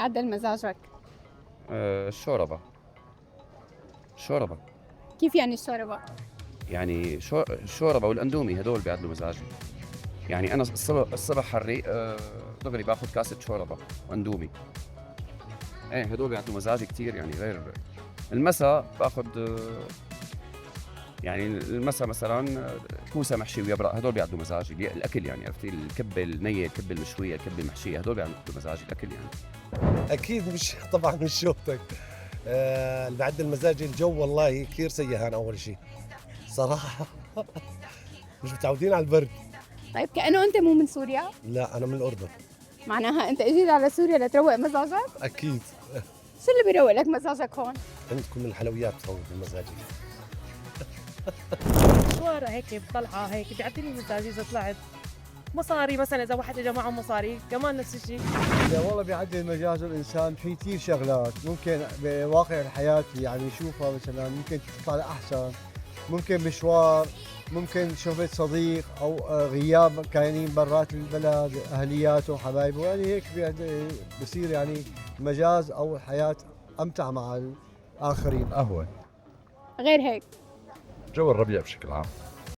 بيعدل مزاجك؟ الشوربة. شوربة. كيف يعني الشوربة؟ يعني الشوربة والأندومي هدول بيعدلوا مزاجي. يعني أنا الصبح حري دغري باخذ كاسة شوربة وأندومي. إيه هدول بيعدلوا مزاجي كتير، يعني غير المساء باخذ يعني المساء مثلا كوسة محشي ويبرق، هدول بيعدلوا مزاجي. الأكل يعني عرفتي، الكبة النية، الكبة المشوية، الكبة المحشية، هدول بيعدلوا مزاجي الأكل يعني. اكيد مش طبعا مش شوطك. اللي بعدل مزاجي الجو والله كثير سيئان اول شيء صراحه. مش متعودين على البرد. طيب كأنه أنت مو من سوريا، لا انا من الاردن. معناها أنت إجيت على سوريا لتروق مزاجك؟ اكيد. شو اللي بيروق لك مزاجك هون؟ عندكم من الحلويات تروق مزاجي. مشوار هيك طلعة هيك بيعدلي مزاجي إذا طلعت مصاري، مثلا إذا واحد إجا معه مصاري كمان نفس الشيء. لا والله بيعدل مزاج الإنسان في كثير شغلات ممكن بواقع الحياة يعني يشوفها، مثلا ممكن تطلع أحسن، ممكن مشوار، ممكن شوفة صديق أو غياب كاينين برات البلد أهلياته وحبايبه، يعني هيك بصير يعني مجاز أو الحياة أمتع مع الآخرين. قهوة. غير هيك؟ جو الربيع بشكل عام.